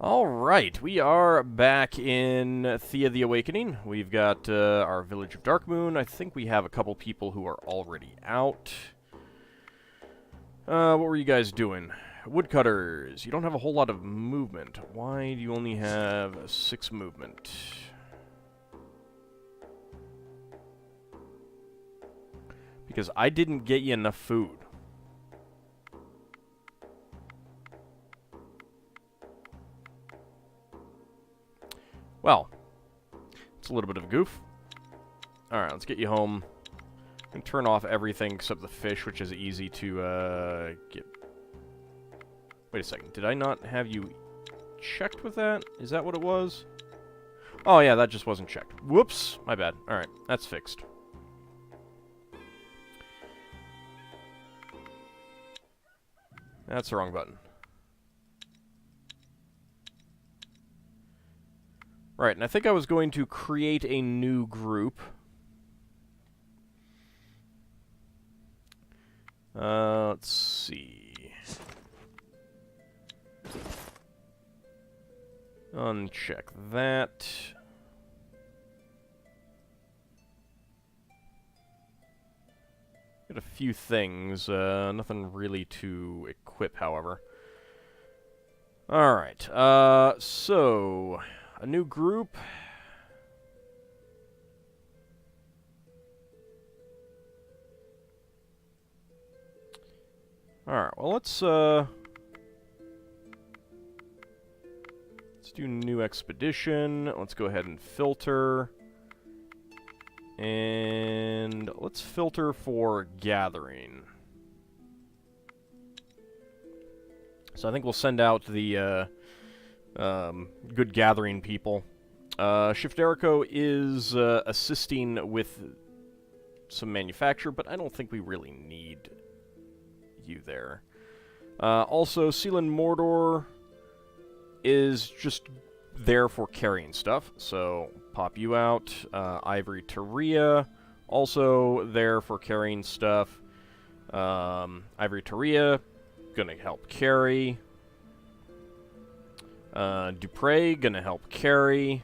Alright, we are back in Thea the Awakening. We've got our Village of Darkmoon. I think we have a couple people who are already out. What were you guys doing? Woodcutters, you don't have a whole lot of movement. Why do you only have 6 movement? Because I didn't get you enough food. Well, it's a little bit of a goof. Alright, let's get you home. And turn off everything except the fish, which is easy to get. Wait a second, did I not have you checked with that? Is that what it was? Oh yeah, that just wasn't checked. Whoops, my bad. Alright, that's fixed. That's the wrong button. Right, and I think I was going to create a new group. Let's see. Uncheck that. Got a few things, nothing really to equip, however. Alright, so... a new group. Alright, well, let's do new expedition. Let's go ahead and filter. And let's filter for gathering. So I think we'll send out the good gathering people. Shift Jericho is assisting with some manufacture, but I don't think we really need you there. Also, Sealand Mordor is just there for carrying stuff, so pop you out. Ivory Taria, also there for carrying stuff. Ivory Taria, gonna help carry. Dupre, gonna help carry.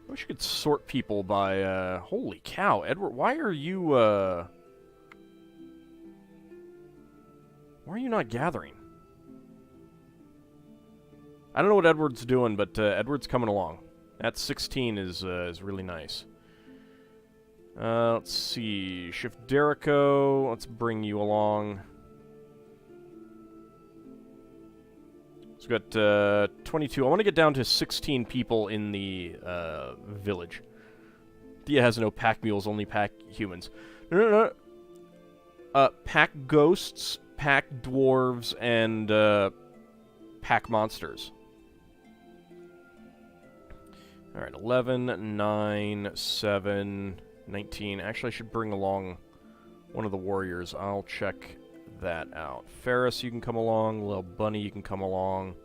I wish you could sort people by, holy cow, Edward, why are you not gathering? I don't know what Edward's doing, but, Edward's coming along. That 16 is really nice. Let's see, Shift Jericho, let's bring you along. So we've got 22. I want to get down to 16 people in the village. Thea has no pack mules, only pack humans. No. Pack ghosts, pack dwarves, and pack monsters. Alright, 11, 9, 7, 19. Actually, I should bring along one of the warriors. I'll check that out. Ferris, you can come along. Little Bunny, you can come along.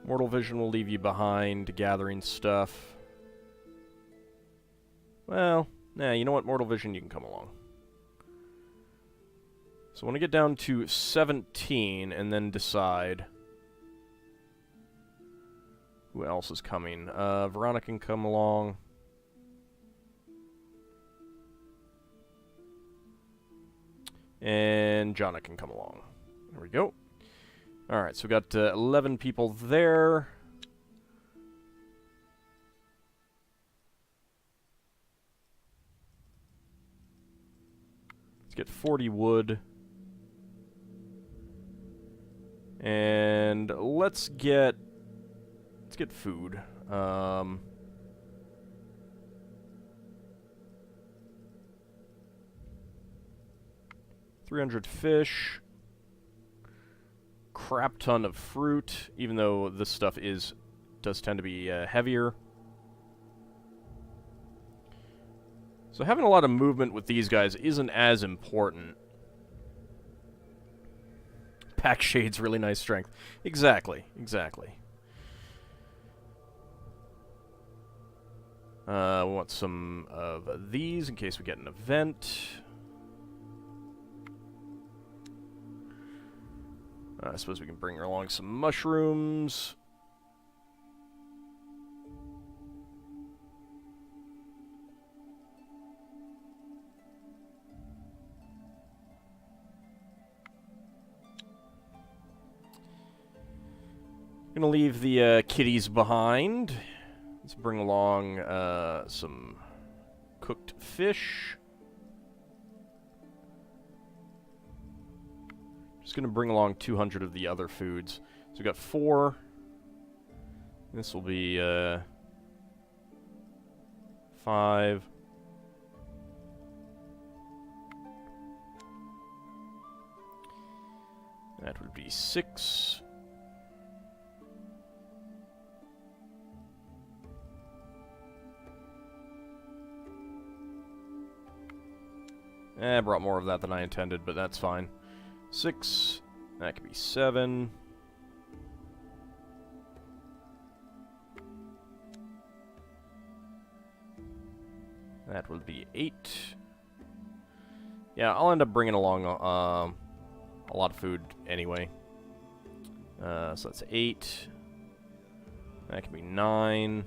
Mortal Vision will leave you behind, gathering stuff. Well, nah, you know what? Mortal Vision, you can come along. So I want to get down to 17 and then decide who else is coming. Veronica can come along. And Jonna can come along. There we go. Alright, so we got 11 people there. Let's get 40 wood. And let's get food. 300 fish. Crap ton of fruit, even though this stuff does tend to be heavier. So having a lot of movement with these guys isn't as important. Pack Shade's really nice strength. Exactly. We want some of these in case we get an event. I suppose we can bring along some mushrooms. Gonna leave the kitties behind. Let's bring along some cooked fish. Just gonna bring along 200 of the other foods. So we got 4. This will be 5. That would be 6. I brought more of that than I intended, but that's fine. 6. That could be 7. That would be 8. Yeah, I'll end up bringing along a lot of food anyway. So that's 8. That could be 9.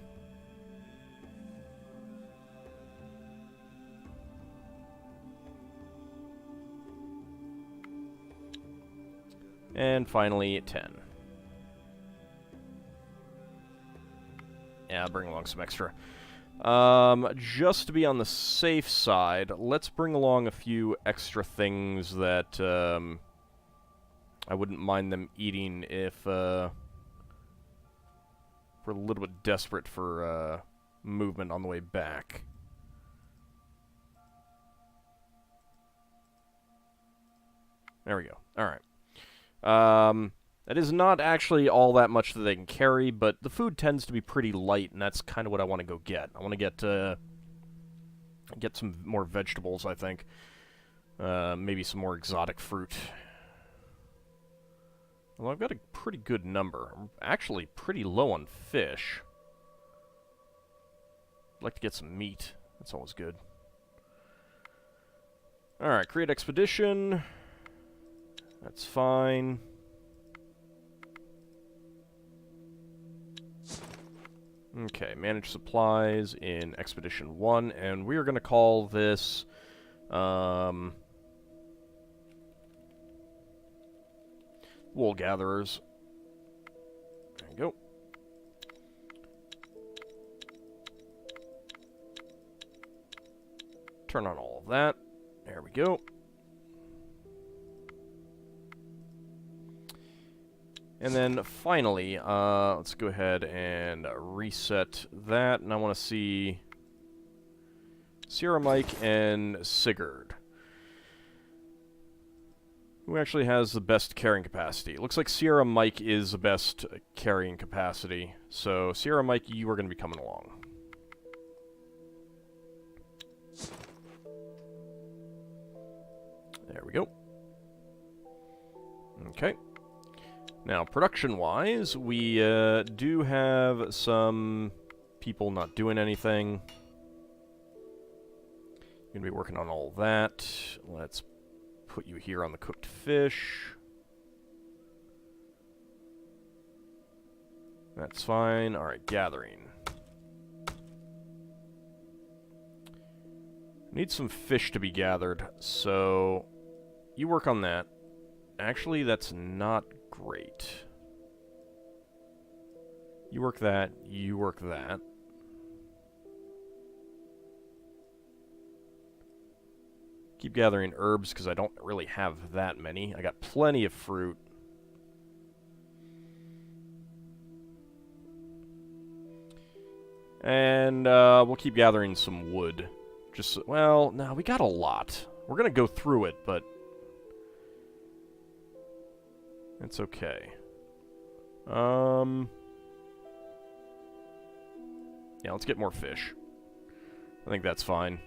And finally, 10. Yeah, I'll bring along some extra. Just to be on the safe side, let's bring along a few extra things that I wouldn't mind them eating if we're a little bit desperate for movement on the way back. There we go. All right. That is not actually all that much that they can carry, but the food tends to be pretty light, and that's kind of what I want to go get. I want to get some more vegetables, I think. Maybe some more exotic fruit. Well, I've got a pretty good number. I'm actually pretty low on fish. I'd like to get some meat. That's always good. Alright, create expedition. That's fine. Okay, manage supplies in Expedition 1, and we are going to call this, Wool Gatherers. There you go. Turn on all of that. There we go. And then finally, let's go ahead and reset that. And I want to see Sierra Mike and Sigurd. Who actually has the best carrying capacity? It looks like Sierra Mike is the best carrying capacity. So, Sierra Mike, you are going to be coming along. There we go. Okay. Now, production-wise, we do have some people not doing anything. Going to be working on all that. Let's put you here on the cooked fish. That's fine. Alright, gathering. Need some fish to be gathered, so you work on that. Actually, that's not great. You work that, you work that. Keep gathering herbs, because I don't really have that many. I got plenty of fruit. And we'll keep gathering some wood. Just, well, no, we got a lot. We're going to go through it, but it's okay. Yeah, let's get more fish. I think that's fine.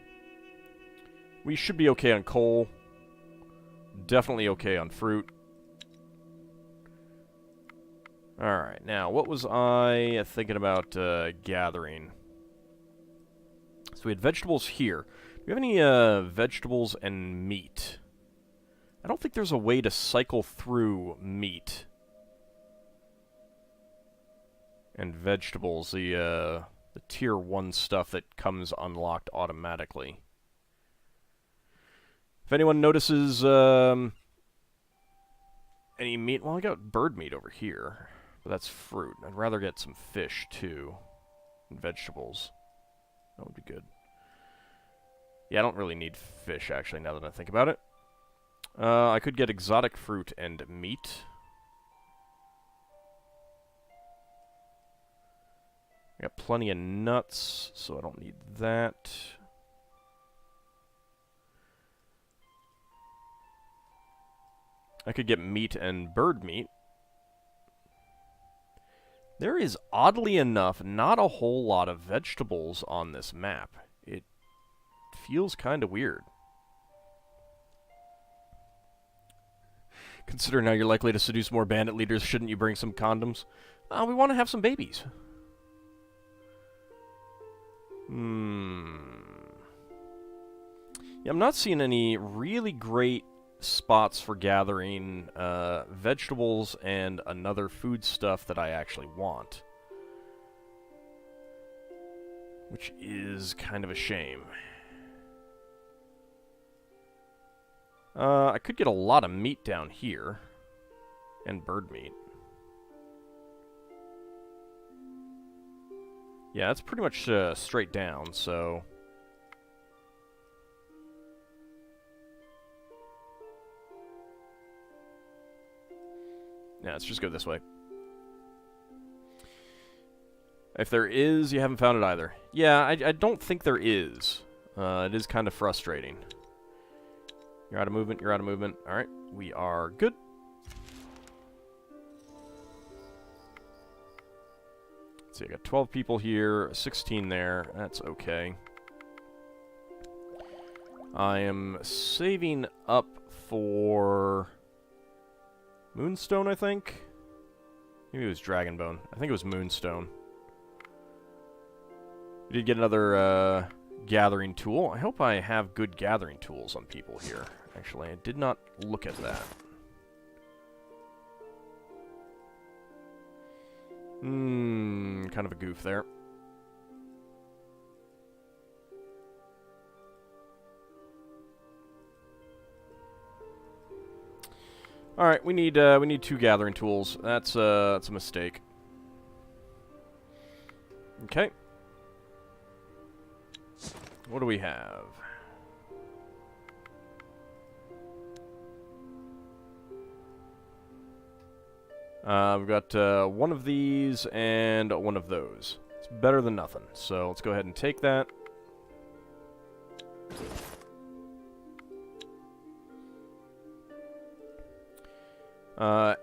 We should be okay on coal. Definitely okay on fruit. Alright, now, what was I thinking about gathering? So we had vegetables here. Do we have any vegetables and meat? I don't think there's a way to cycle through meat and vegetables, the tier 1 stuff that comes unlocked automatically. If anyone notices any meat... Well, I got bird meat over here, but that's fruit. I'd rather get some fish, too, and vegetables. That would be good. Yeah, I don't really need fish, actually, now that I think about it. I could get exotic fruit and meat. I got plenty of nuts, so I don't need that. I could get meat and bird meat. There is, oddly enough, not a whole lot of vegetables on this map. It feels kind of weird. Consider now you're likely to seduce more bandit leaders, shouldn't you bring some condoms? We want to have some babies. Yeah, I'm not seeing any really great spots for gathering vegetables and another food stuff that I actually want. Which is kind of a shame. I could get a lot of meat down here. And bird meat. Yeah, it's pretty much straight down, so... Yeah, let's just go this way. If there is, you haven't found it either. Yeah, I don't think there is. It is kind of frustrating. You're out of movement, you're out of movement. Alright, we are good. Let's see, I got 12 people here, 16 there. That's okay. I am saving up for... Moonstone, I think? Maybe it was Dragonbone. I think it was Moonstone. We did get another gathering tool. I hope I have good gathering tools on people here. Actually, I did not look at that. Kind of a goof there. Alright, we need 2 gathering tools. That's a mistake. Okay. What do we have? We've got one of these and one of those. It's better than nothing, so let's go ahead and take that.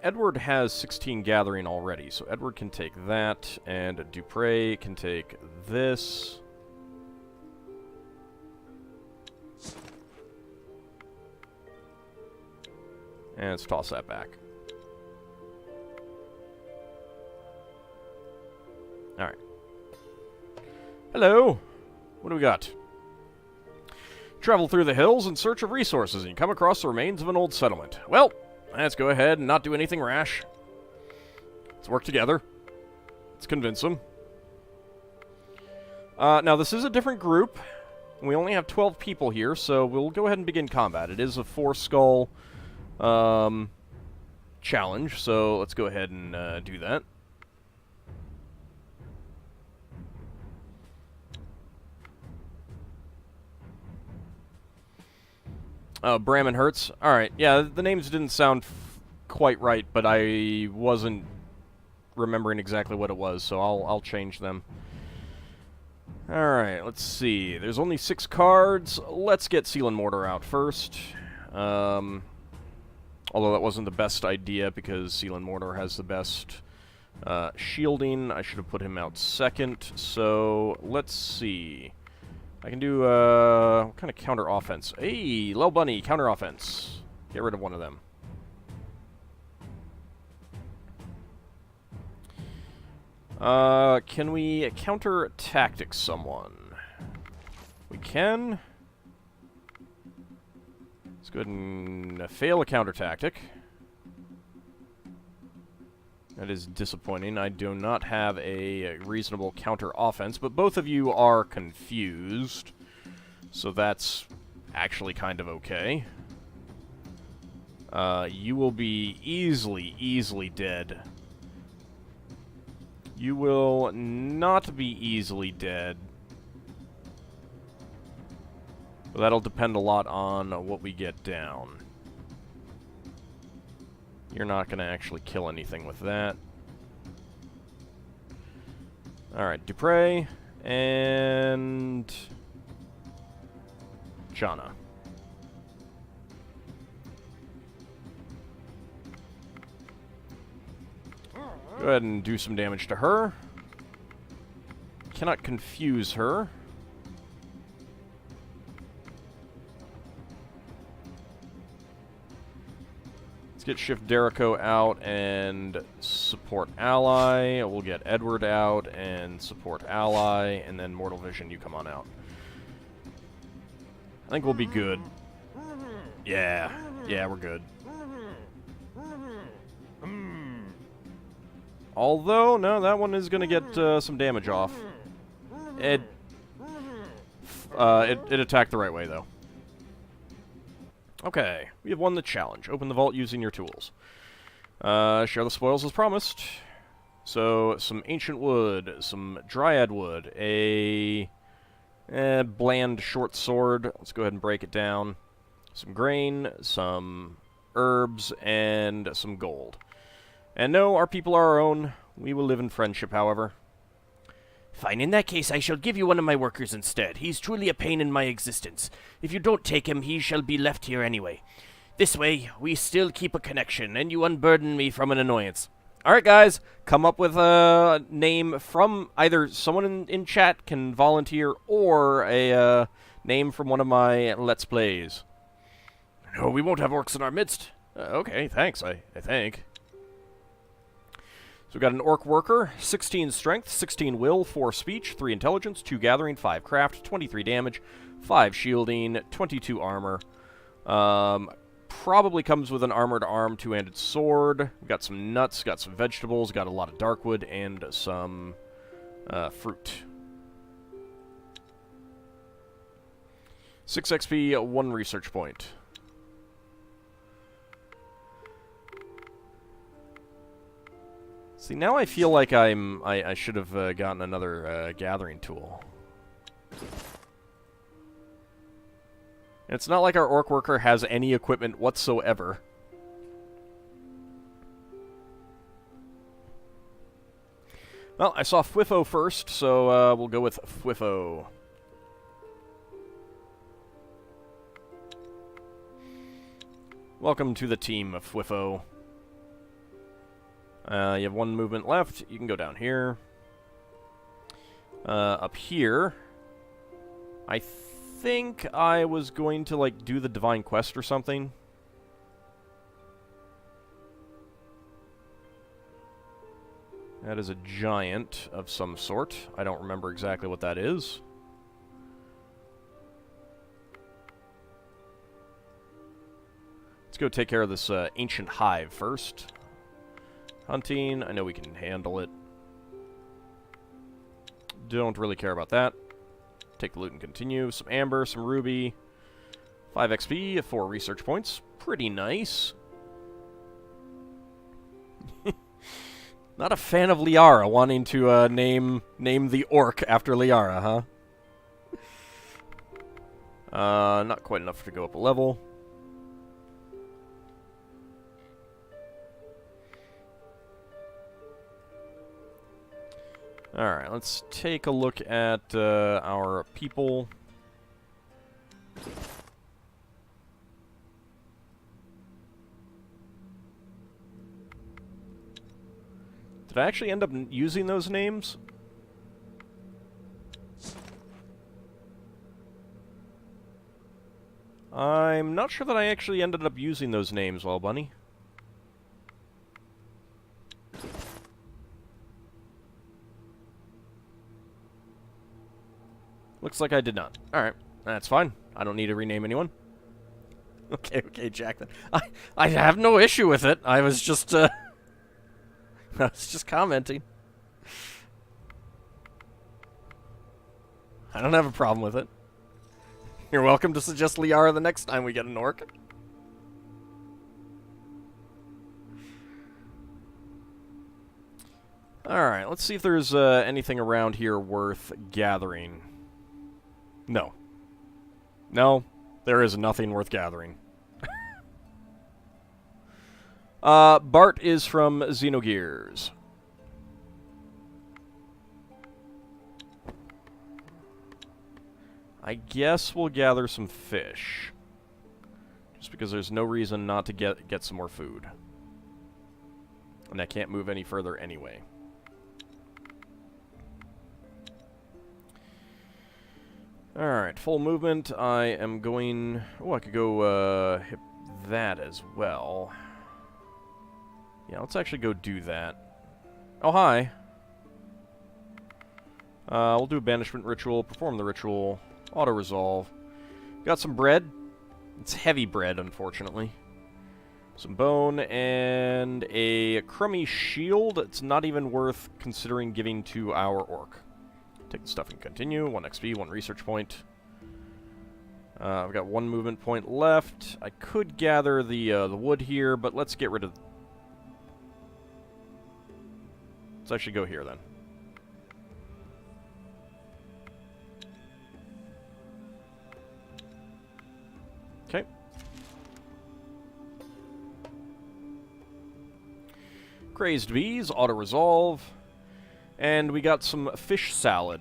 Edward has 16 gathering already, so Edward can take that, and Dupre can take this. And let's toss that back. Alright. Hello! What do we got? Travel through the hills in search of resources, and you come across the remains of an old settlement. Well, let's go ahead and not do anything rash. Let's work together. Let's convince them. Now, this is a different group. We only have 12 people here, so we'll go ahead and begin combat. It is a 4-skull challenge, so let's go ahead and do that. Bram and Hertz. Alright, yeah, the names didn't sound quite right, but I wasn't remembering exactly what it was, so I'll change them. Alright, let's see. There's only 6 cards. Let's get Seal and Mortar out first. Although that wasn't the best idea, because Seal and Mortar has the best shielding. I should have put him out second, so let's see. I can do, what kind of counter-offense? Hey, Lil Bunny, counter-offense. Get rid of one of them. Can we counter-tactic someone? We can. Let's go ahead and fail a counter tactic. That is disappointing. I do not have a reasonable counter offense, but both of you are confused. So that's actually kind of okay. You will be easily dead. You will not be easily dead. But that'll depend a lot on what we get down. You're not going to actually kill anything with that. Alright, Dupre and Jana. Go ahead and do some damage to her. Cannot confuse her. Let's get Shift Derico out and support ally. We'll get Edward out and support ally, and then Mortal Vision, you come on out. I think we'll be good. Yeah, we're good. Although, no, that one is going to get some damage off. It attacked the right way, though. Okay, we have won the challenge. Open the vault using your tools. Share the spoils as promised. So, some ancient wood, some dryad wood, a bland short sword. Let's go ahead and break it down. Some grain, some herbs, and some gold. And no, our people are our own. We will live in friendship, however. Fine, in that case I shall give you one of my workers instead. He's truly a pain in my existence. If you don't take him, he shall be left here anyway. This way, we still keep a connection, and you unburden me from an annoyance. Alright, guys, come up with a name from either someone in chat can volunteer, or a name from one of my Let's Plays. No, we won't have orcs in our midst. Okay, thanks, I think. So we've got an orc worker, 16 strength, 16 will, 4 speech, 3 intelligence, 2 gathering, 5 craft, 23 damage, 5 shielding, 22 armor. Probably comes with an armored arm, 2-handed sword. We've got some nuts, got some vegetables, got a lot of dark wood, and some fruit. 6 XP, 1 research point. See, now I feel like I should have gotten another gathering tool. And it's not like our orc worker has any equipment whatsoever. Well, I saw Fwifo first, so we'll go with Fwifo. Welcome to the team of Fwifo. You have 1 movement left. You can go down here. Up here, I think I was going to, like, do the Divine Quest or something. That is a giant of some sort. I don't remember exactly what that is. Let's go take care of this ancient hive first. Hunting, I know we can handle it. Don't really care about that. Take the loot and continue. Some amber, some ruby. 5 XP, 4 research points. Pretty nice. Not a fan of Liara wanting to name the orc after Liara, huh? Not quite enough to go up a level. Alright, let's take a look at our people. Did I actually end up using those names? I'm not sure that I actually ended up using those names, well, bunny. Looks like I did not. Alright, that's fine. I don't need to rename anyone. Okay, Jack. Then I have no issue with it. I was just I was just commenting. I don't have a problem with it. You're welcome to suggest Liara the next time we get an orc. Alright, let's see if there's anything around here worth gathering. No. No, there is nothing worth gathering. Bart is from Xenogears. I guess we'll gather some fish. Just because there's no reason not to get some more food. And I can't move any further anyway. Alright, full movement. I am going... Oh, I could go hit that as well. Yeah, let's actually go do that. Oh, hi. We'll do a banishment ritual, perform the ritual, auto-resolve. Got some bread. It's heavy bread, unfortunately. Some bone and a crummy shield. It's not even worth considering giving to our orc. Take the stuff and continue. 1 XP, 1 research point. I've got 1 movement point left. I could gather the wood here, but let's get rid of... Let's actually go here, then. Okay. Crazed bees, auto-resolve. And we got some fish salad.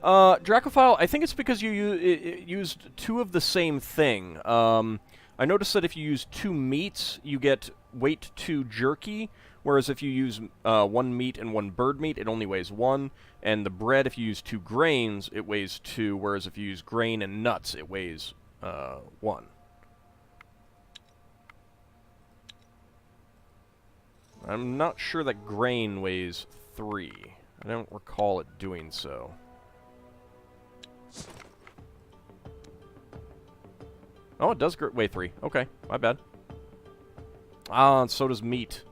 Dracophile, I think it's because you used 2 of the same thing. I noticed that if you use 2 meats, you get weight 2 jerky, whereas if you use 1 meat and 1 bird meat, it only weighs 1. And the bread, if you use 2 grains, it weighs 2, whereas if you use grain and nuts, it weighs 1. I'm not sure that grain weighs 3. I don't recall it doing so. Oh, it does weigh 3. Okay, my bad. Ah, and so does meat.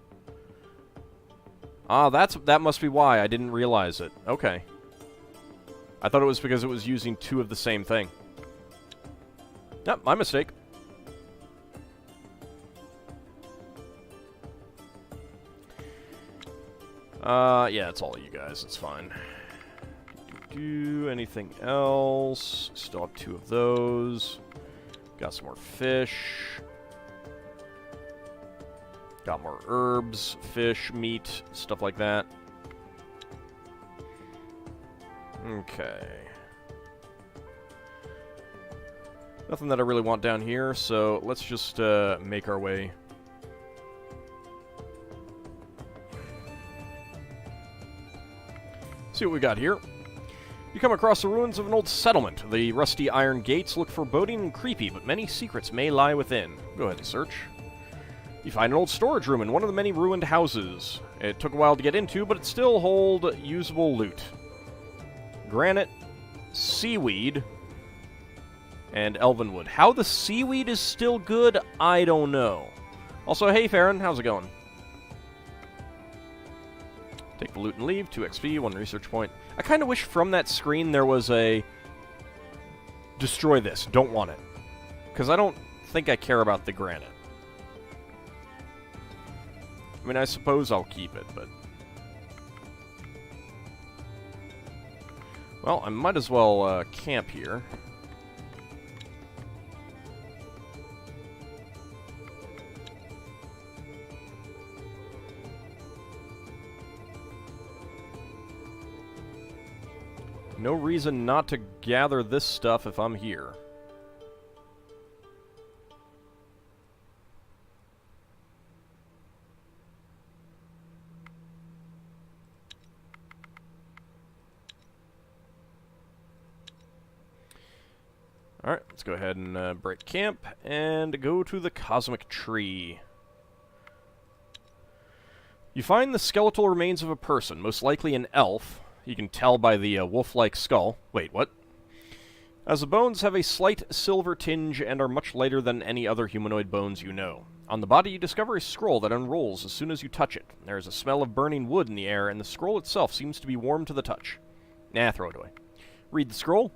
Ah, that must be why. I didn't realize it. Okay. I thought it was because it was using 2 of the same thing. Yep, my mistake. Yeah, it's all you guys. It's fine. Do anything else? Still have 2 of those. Got some more fish. Got more herbs, fish, meat, stuff like that. Okay. Nothing that I really want down here, so let's just make our way. See what we got here. You come across the ruins of an old settlement. The rusty iron gates look foreboding and creepy, but many secrets may lie within. Go ahead and search. You find an old storage room in one of the many ruined houses. It took a while to get into, but it still holds usable loot. Granite, seaweed, and elven wood. How the seaweed is still good, I don't know. Also, hey Farron, how's it going? Take the loot and leave. 2 XP, 1 research point. I kind of wish from that screen there was a... Destroy this. Don't want it. Because I don't think I care about the granite. I mean, I suppose I'll keep it, but... Well, I might as well camp here. No reason not to gather this stuff if I'm here. Alright, let's go ahead and break camp and go to the Cosmic Tree. You find the skeletal remains of a person, most likely an elf. You can tell by the wolf-like skull. Wait, what? As the bones have a slight silver tinge and are much lighter than any other humanoid bones you know. On the body, you discover a scroll that unrolls as soon as you touch it. There is a smell of burning wood in the air, and the scroll itself seems to be warm to the touch. Nah, throw it away. Read the scroll.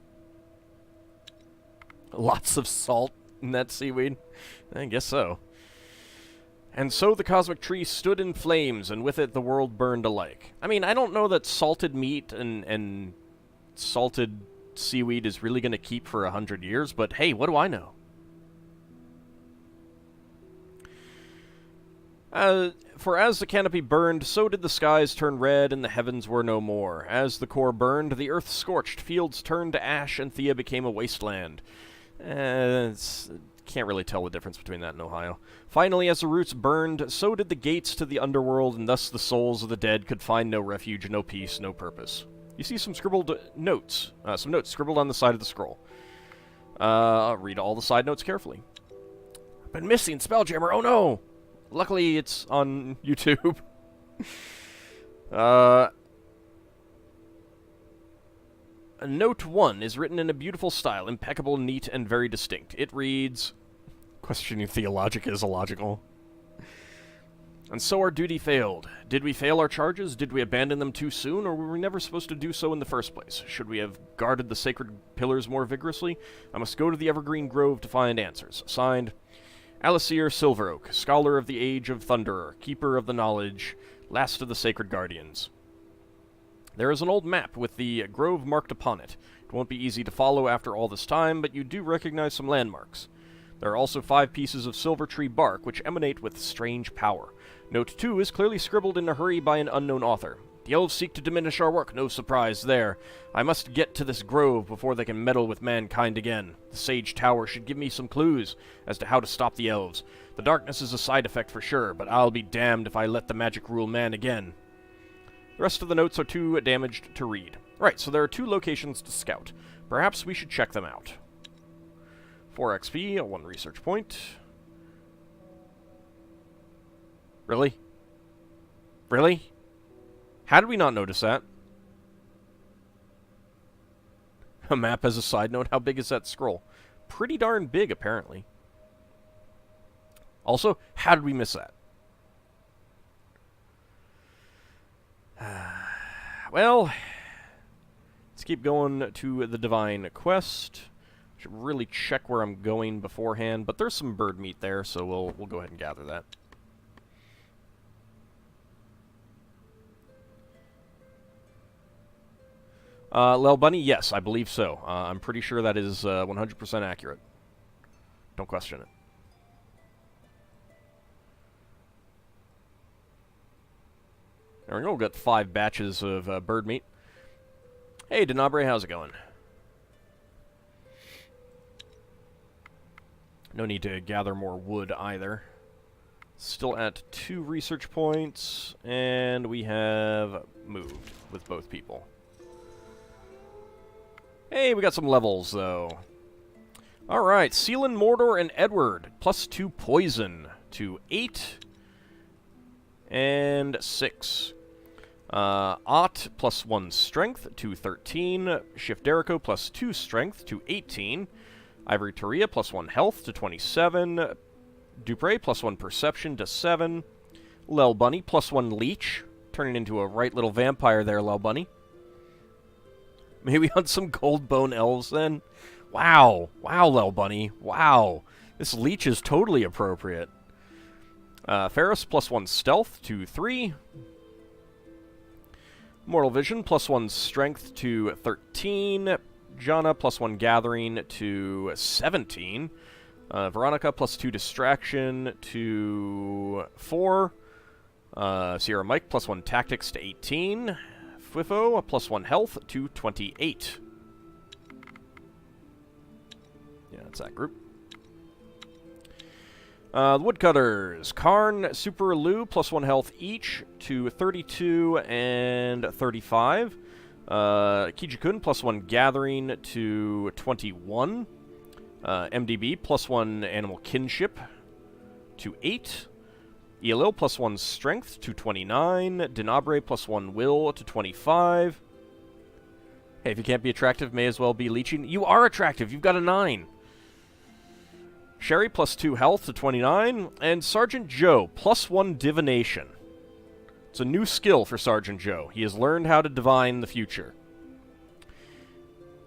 Lots of salt in that seaweed. I guess so. And so the cosmic tree stood in flames, and with it the world burned alike. I mean, I don't know that salted meat and salted seaweed is really going to keep for 100 years, but hey, what do I know? For as the canopy burned, so did the skies turn red, and the heavens were no more. As the core burned, the earth scorched, fields turned to ash, and Thea became a wasteland. Can't really tell the difference between that and Ohio. Finally, as the roots burned, so did the gates to the underworld, and thus the souls of the dead could find no refuge, no peace, no purpose. You see some scribbled notes, some notes scribbled on the side of the scroll. Read all the side notes carefully. I've been missing Spelljammer, oh no! Luckily, it's on YouTube. Note 1 is written in a beautiful style, impeccable, neat, and very distinct. It reads, questioning theologic is illogical. And so our duty failed. Did we fail our charges? Did we abandon them too soon, or were we never supposed to do so in the first place? Should we have guarded the sacred pillars more vigorously? I must go to the Evergreen Grove to find answers. Signed, Alasir Silveroak, Scholar of the Age of Thunderer, Keeper of the Knowledge, Last of the Sacred Guardians. There is an old map with the grove marked upon it. It won't be easy to follow after all this time, but you do recognize some landmarks. There are also 5 pieces of silver tree bark which emanate with strange power. Note 2 is clearly scribbled in a hurry by an unknown author. The elves seek to diminish our work, no surprise there. I must get to this grove before they can meddle with mankind again. The Sage Tower should give me some clues as to how to stop the elves. The darkness is a side effect for sure, but I'll be damned if I let the magic rule man again. The rest of the notes are too damaged to read. Right, so there are 2 locations to scout. Perhaps we should check them out. 4 XP, 1 research point. Really? Really? How did we not notice that? A map as a side note, how big is that scroll? Pretty darn big, apparently. Also, how did we miss that? Well, let's keep going to the Divine Quest. Should really check where I'm going beforehand, but there's some bird meat there, so we'll go ahead and gather that. Lel Bunny, yes, I believe so. I'm pretty sure that is 100% accurate. Don't question it. There we go, we've got 5 batches of bird meat. Hey, Denabre, how's it going? No need to gather more wood either. Still at 2 research points, and we have moved with both people. Hey, we got some levels, though. Alright, Seelan, Mordor, and Edward. +2 poison to 8 and 6. Ott, +1 strength to 13. Shiftderico, +2 strength to 18. Ivory Toria, +1 health to 27. Dupre, +1 perception to 7. Lel Bunny, +1 leech. Turning into a right little vampire there, Lel Bunny. Maybe on some gold bone elves, then? Wow. Wow, Lel Bunny. Wow. This leech is totally appropriate. Ferris, +1 stealth to 3. Mortal Vision, +1 strength to 13. Jana, +1 gathering to 17. Veronica, +2 distraction to 4. Sierra Mike, +1 tactics to 18. Fwifo, +1 health to 28. Yeah, that's that group. The Woodcutters. Karn, Super Lou, +1 health each to 32 and 35. Kijikun, +1 gathering to 21. MDB, +1 animal kinship to 8. Elil, +1 strength to 29. Denabre, +1 will to 25. Hey, if you can't be attractive, may as well be leeching. You are attractive. You've got a 9. Sherry, +2 health to 29. And Sergeant Joe, +1 divination. It's a new skill for Sergeant Joe. He has learned how to divine the future.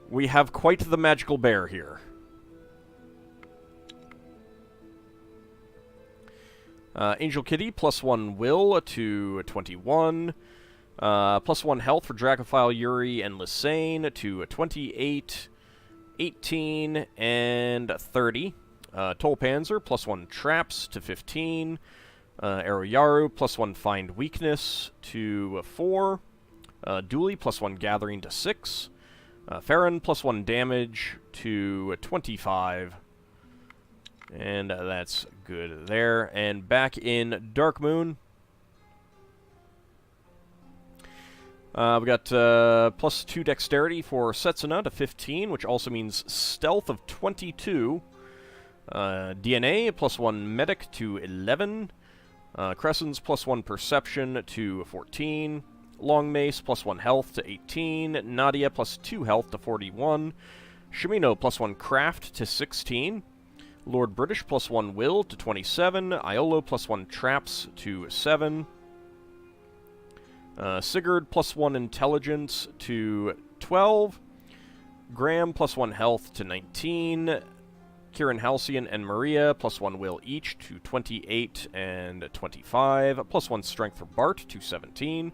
We have quite the magical bear here. Angel Kitty, +1 will to 21. +1 health for Dracophile Yuri and Lysane to 28, 18, and 30. Tolpanzer, +1 traps to 15. Aroyaru, +1 find weakness to 4. Dooley, +1 gathering to 6. Farron, +1 damage to 25. And that's good there. And back in Dark Moon, we got +2 dexterity for Setsuna to 15, which also means stealth of 22. DNA, +1 medic to 11. Crescent's +1 perception to 14. Long Mace, +1 health to 18. Nadia, +2 health to 41. Shimino, +1 craft to 16. Lord British, +1 will to 27. Iolo, +1 traps to 7. Sigurd, +1 intelligence to 12. Graham, +1 health to 19. Kieran Halcyon and Maria, +1 will each to 28 and 25. +1 strength for Bart to 17.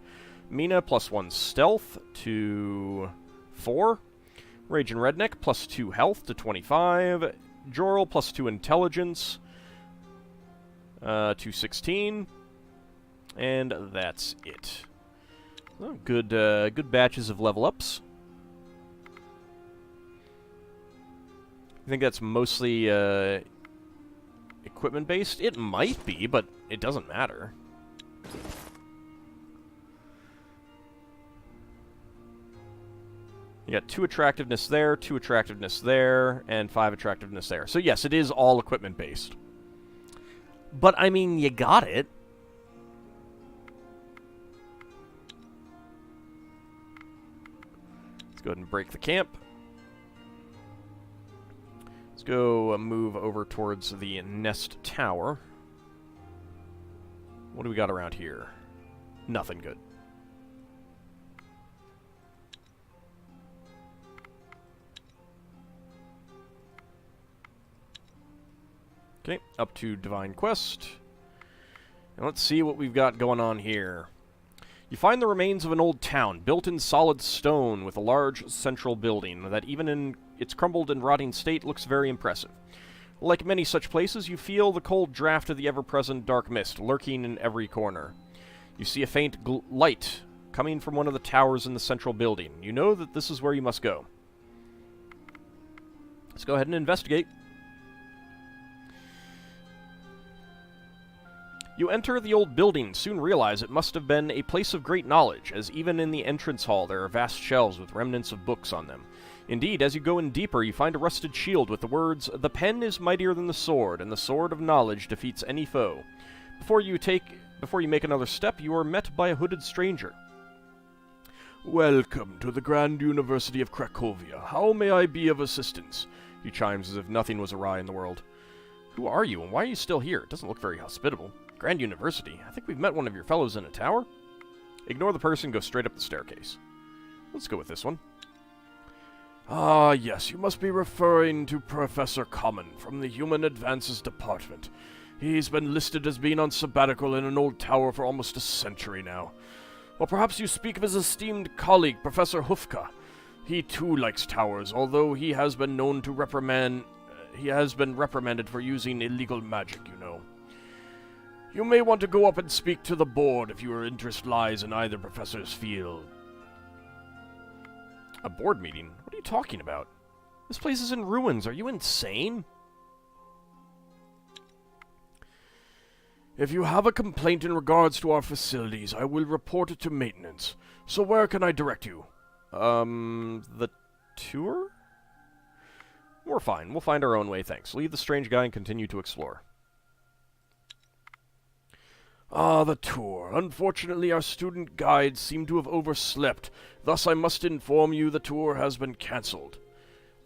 Mina, +1 stealth to 4. Rage and Redneck, +2 health to 25. Jorl, +2 intelligence to 16. And that's it. Oh, good batches of level ups. I think that's mostly equipment based. It might be, but it doesn't matter. You got 2 attractiveness there, 2 attractiveness there, and 5 attractiveness there. So yes, it is all equipment based. But I mean, you got it. Let's go ahead and break the camp. Let's go move over towards the Nest Tower. What do we got around here? Nothing good. Okay, up to Divine Quest. And let's see what we've got going on here. You find the remains of an old town, built in solid stone with a large central building that even in its crumbled and rotting state looks very impressive. Like many such places, you feel the cold draft of the ever-present dark mist lurking in every corner. You see a faint light coming from one of the towers in the central building. You know that this is where you must go. Let's go ahead and investigate. You enter the old building, soon realize it must have been a place of great knowledge, as even in the entrance hall there are vast shelves with remnants of books on them. Indeed, as you go in deeper, you find a rusted shield with the words, "The pen is mightier than the sword, and the sword of knowledge defeats any foe." Before you make another step, you are met by a hooded stranger. "Welcome to the Grand University of Cracovia. How may I be of assistance?" He chimes as if nothing was awry in the world. "Who are you, and why are you still here? It doesn't look very hospitable." "Grand University? I think we've met one of your fellows in a tower." Ignore the person, go straight up the staircase. Let's go with this one. "Ah, yes, you must be referring to Professor Common from the Human Advances Department. He's been listed as being on sabbatical in an old tower for almost a century now. Or perhaps you speak of his esteemed colleague, Professor Hufka. He too likes towers, although he has been reprimanded for using illegal magic, you know. You may want to go up and speak to the board if your interest lies in either professor's field." A board meeting? What are you talking about? This place is in ruins. Are you insane? "If you have a complaint in regards to our facilities, I will report it to maintenance. So where can I direct you?" The tour? We're fine. We'll find our own way, thanks. Leave the strange guy and continue to explore. Ah, the tour. Unfortunately, our student guides seem to have overslept. Thus, I must inform you the tour has been cancelled.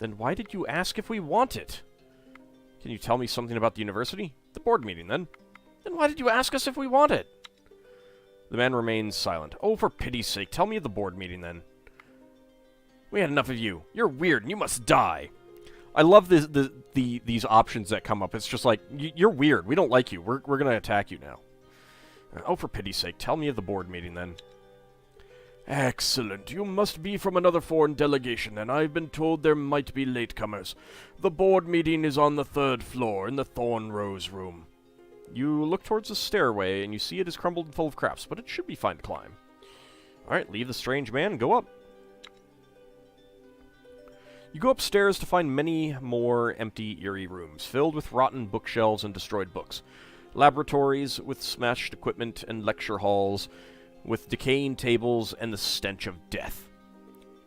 Then why did you ask if we want it? Can you tell me something about the university? The board meeting, then. Then why did you ask us if we want it? The man remains silent. Oh, for pity's sake, tell me of the board meeting, then. We had enough of you. You're weird, and you must die. I love these options that come up. It's just like, you're weird. We don't like you. We're going to attack you now. Oh, for pity's sake, tell me of the board meeting, then. Excellent. You must be from another foreign delegation, and I've been told there might be latecomers. The board meeting is on the 3rd floor, in the Thorn Rose room. You look towards the stairway, and you see it is crumbled and full of cracks, but it should be fine to climb. Alright, leave the strange man and go up. You go upstairs to find many more empty, eerie rooms, filled with rotten bookshelves and destroyed books. Laboratories with smashed equipment and lecture halls with decaying tables and the stench of death.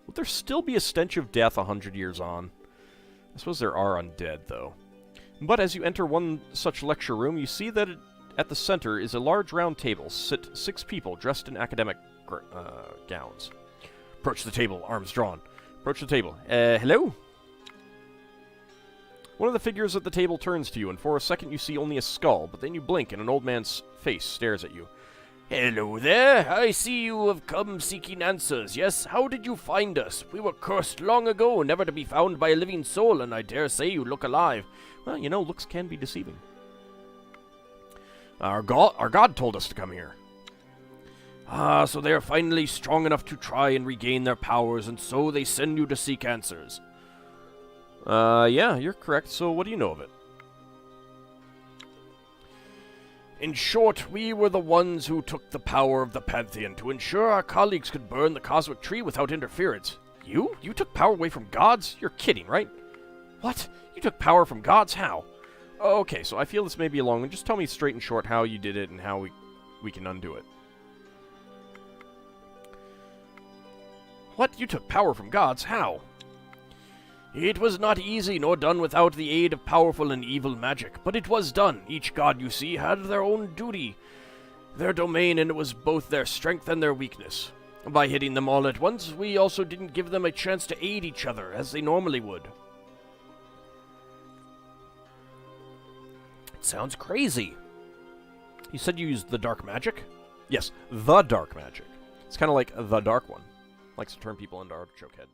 Would there still be a stench of death 100 years on? I suppose there are undead, though. But as you enter one such lecture room, you see that at the center is a large round table. Sit 6 people dressed in academic gowns. Approach the table, arms drawn. Approach the table. Hello? One of the figures at the table turns to you, and for a second you see only a skull, but then you blink and an old man's face stares at you. Hello there. I see you have come seeking answers, yes? How did you find us? We were cursed long ago, never to be found by a living soul, and I dare say you look alive. Well, you know, looks can be deceiving. Our god told us to come here. Ah, so they are finally strong enough to try and regain their powers, and so they send you to seek answers. Yeah, you're correct. So what do you know of it? In short, we were the ones who took the power of the Pantheon to ensure our colleagues could burn the cosmic tree without interference. You? You took power away from gods? You're kidding, right? What? You took power from gods? How? Okay, so I feel this may be a long one. Just tell me straight and short how you did it and how we can undo it. What? You took power from gods? How? It was not easy nor done without the aid of powerful and evil magic, but it was done. Each god, you see, had their own duty, their domain, and it was both their strength and their weakness. By hitting them all at once, we also didn't give them a chance to aid each other, as they normally would. It sounds crazy. You said you used the dark magic? Yes, the dark magic. It's kind of like the dark one. Likes to turn people into artichoke head.